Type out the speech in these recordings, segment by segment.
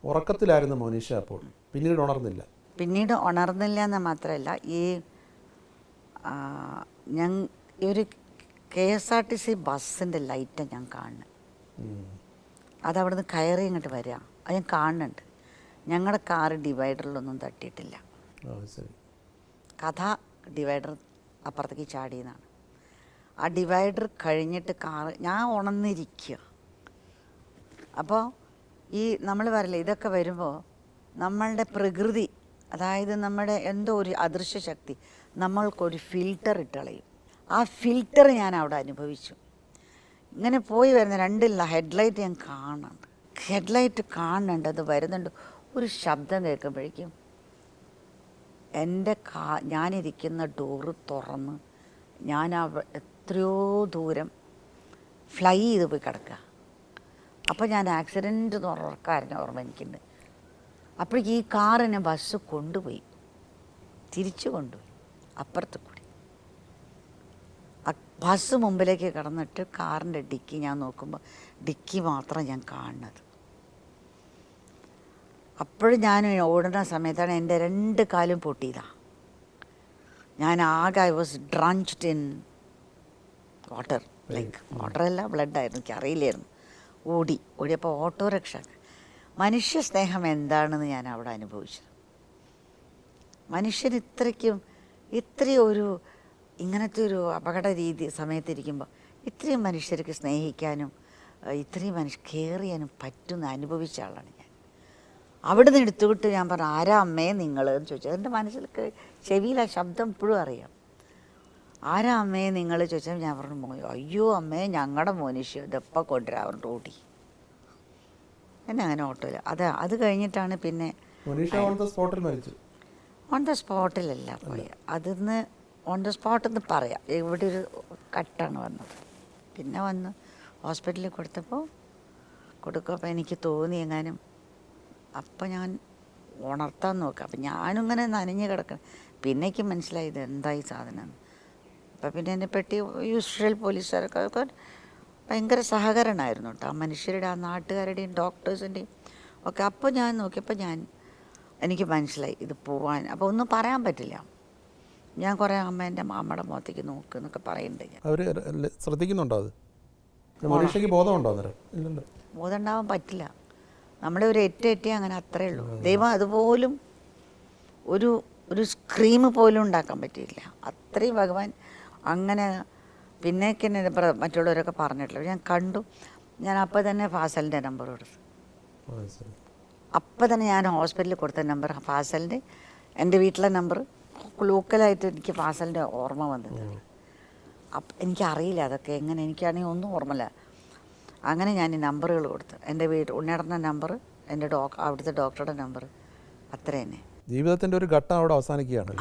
ഉറക്കത്തിലായിരുന്നു മോനിഷ അപ്പോൾ, പിന്നീട് ഉണർന്നില്ല. പിന്നീട് ഉണർന്നില്ല എന്ന് മാത്രമല്ല, ഈ ഞാൻ ഒരു KSRTC ബസ്സിൻ്റെ ലൈറ്റാണ് ഞാൻ കാണുന്നത്. അതവിടെ നിന്ന് കയറി ഇങ്ങോട്ട് വരിക, അത് ഞാൻ കാണുന്നുണ്ട്. ഞങ്ങളുടെ കാറ് ഡിവൈഡറിലൊന്നും തട്ടിയിട്ടില്ല. കഥ ഡിവൈഡർ അപ്പുറത്തേക്ക് ചാടിയെന്നാണ്. ആ ഡിവൈഡർ കഴിഞ്ഞിട്ട് കാറ്, ഞാൻ ഉണർന്നിരിക്കുക. അപ്പോൾ ഈ നമ്മൾ പറയില്ലേ, ഇതൊക്കെ വരുമ്പോൾ നമ്മളുടെ പ്രകൃതി, അതായത് നമ്മുടെ എന്തോ ഒരു അദൃശ്യ ശക്തി നമ്മൾക്കൊരു ഫിൽറ്റർ ഇട്ട് കളയും. ആ ഫിൽറ്റർ ഞാൻ അവിടെ അനുഭവിച്ചു. ഇങ്ങനെ പോയി വരുന്ന രണ്ടില്ല ഹെഡ്ലൈറ്റ് ഞാൻ കാണുന്നുണ്ട്. ഹെഡ്ലൈറ്റ് കാണുന്നുണ്ട്, അത് വരുന്നുണ്ട്. ഒരു ശബ്ദം കേൾക്കുമ്പോഴേക്കും എൻ്റെ ഞാനിരിക്കുന്ന ഡോറ് തുറന്ന് ഞാൻ എത്രയോ ദൂരം ഫ്ലൈ ചെയ്ത് പോയി കിടക്കുക. അപ്പോൾ ഞാൻ ആക്സിഡൻറ്റ് ഉറക്കാരനെ ഓർമ്മ എനിക്കുണ്ട്. അപ്പോഴേക്ക് ഈ കാറിനെ ബസ് കൊണ്ടുപോയി, തിരിച്ചു കൊണ്ടുപോയി അപ്പുറത്ത് കൂടി. ബസ് മുമ്പിലേക്ക് കടന്നിട്ട് കാറിൻ്റെ ഡിക്കി ഞാൻ നോക്കുമ്പോൾ ഡിക്കി മാത്രം ഞാൻ കാണുന്നത്. അപ്പോഴും ഞാൻ ഓടുന്ന സമയത്താണ് എൻ്റെ 2 കാലും പൊട്ടിയതാണ്. ഞാൻ ആകെ I was drenched in water, like വാട്ടറല്ല ബ്ലഡായിരുന്നു, എനിക്കറിയില്ലായിരുന്നു. ഓടിയപ്പോൾ ഓട്ടോറിക്ഷ. മനുഷ്യ സ്നേഹം എന്താണെന്ന് ഞാൻ അവിടെ അനുഭവിച്ചത്. മനുഷ്യൻ ഇത്രയും ഒരു ഇങ്ങനത്തെ ഒരു അപകട രീതി സമയത്തിരിക്കുമ്പോൾ ഇത്രയും മനുഷ്യർക്ക് സ്നേഹിക്കാനും ഇത്രയും കെയർ ചെയ്യാനും പറ്റുന്ന അനുഭവിച്ച ആളാണ് ഞാൻ. അവിടെ നിന്ന് എടുത്തുവിട്ട് ഞാൻ പറഞ്ഞു, ആരാ അമ്മേ നിങ്ങൾ എന്ന് ചോദിച്ചു. എൻ്റെ മനസ്സിലേക്ക് ചെവിയിൽ ആ ശബ്ദം ഇപ്പോഴും അറിയാം. ആരാ അമ്മേ നിങ്ങൾ ചോദിച്ചാൽ ഞാൻ പറഞ്ഞു, അയ്യോ അമ്മേ ഞങ്ങളുടെ മോനിഷ ഇതെപ്പോൾ കൊണ്ടുവരാൻ ഓടി. എന്നെ അങ്ങനെ ഓട്ടോയില്ല. അത് കഴിഞ്ഞിട്ടാണ് പിന്നെ ഓൺ ദ സ്പോട്ടിലല്ല പോയി. അതിന്ന് ഓൺ ദ സ്പോട്ട് എന്ന് പറയാം. ഇവിടെ ഒരു കട്ടാണ് വന്നത്. പിന്നെ വന്ന് ഹോസ്പിറ്റലിൽ കൊടുക്കുമ്പോൾ എനിക്ക് തോന്നി എങ്ങാനും. അപ്പം ഞാൻ ഉണർത്താൻ നോക്കാം. അപ്പം ഞാനിങ്ങനെ നനഞ്ഞ് കിടക്കണം. പിന്നെ എനിക്ക് മനസ്സിലായി ഇത് എന്തായി സാധനം. അപ്പം പിന്നെ എൻ്റെ പെട്ടി യൂഷ്വൽ പോലീസുകാരൊക്കെ ഭയങ്കര സഹകരണമായിരുന്നു കേട്ടോ, ആ മനുഷ്യരുടെ, ആ നാട്ടുകാരുടെയും ഡോക്ടേഴ്സിൻ്റെയും ഒക്കെ. അപ്പോൾ ഞാൻ നോക്കിയപ്പോൾ എനിക്ക് മനസ്സിലായി ഇത് പോവാൻ. അപ്പോൾ ഒന്നും പറയാൻ പറ്റില്ല. ഞാൻ കുറേ അമ്മേൻ്റെ മാമ്മയുടെ മുഖത്തേക്ക് നോക്ക് എന്നൊക്കെ പറയുന്നുണ്ട്. ഞാൻ അവർ ശ്രദ്ധിക്കുന്നുണ്ടോ? അത് ബോധമുണ്ടോ? ബോധം ഉണ്ടാവാൻ പറ്റില്ല. നമ്മുടെ ഒരു എറ്റി അങ്ങനെ അത്രേ ഉള്ളൂ. ദൈവം അതുപോലും ഒരു സ്ക്രീം പോലും ഉണ്ടാക്കാൻ പറ്റിയില്ല. അത്രയും ഭഗവാൻ അങ്ങനെ. പിന്നേക്ക് എന്നെ മറ്റുള്ളവരൊക്കെ പറഞ്ഞിട്ടില്ല. ഞാൻ കണ്ടു. ഞാൻ അപ്പോൾ തന്നെ ഫാസലിൻ്റെ നമ്പർ കൊടുത്തു. അപ്പം തന്നെ ഞാൻ ഹോസ്പിറ്റലിൽ കൊടുത്ത നമ്പർ ഫാസലിൻ്റെ, എൻ്റെ വീട്ടിലെ നമ്പർ. ലോക്കലായിട്ട് എനിക്ക് ഫാസലിൻ്റെ ഓർമ്മ വന്നത്. എനിക്കറിയില്ല അതൊക്കെ എങ്ങനെ, എനിക്കാണെങ്കിൽ ഒന്നും ഓർമ്മയില്ല. അങ്ങനെ ഞാൻ ഈ നമ്പറുകൾ കൊടുത്തു. എൻ്റെ ഉണ്ണേടൻ്റെ നമ്പർ, എൻ്റെ അവിടുത്തെ ഡോക്ടറുടെ നമ്പർ, അത്ര തന്നെ. ജീവിതത്തിൻ്റെ ഒരു ഘട്ടം അവിടെ അവസാനിക്കുകയാണ്.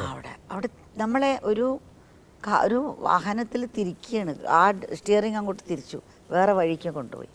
അവിടെ നമ്മളെ ഒരു വാഹനത്തിൽ തിരിക്കുകയാണ്. ആ സ്റ്റിയറിംഗ് അങ്ങോട്ട് തിരിച്ചു, വേറെ വഴിക്ക് കൊണ്ടുപോയി.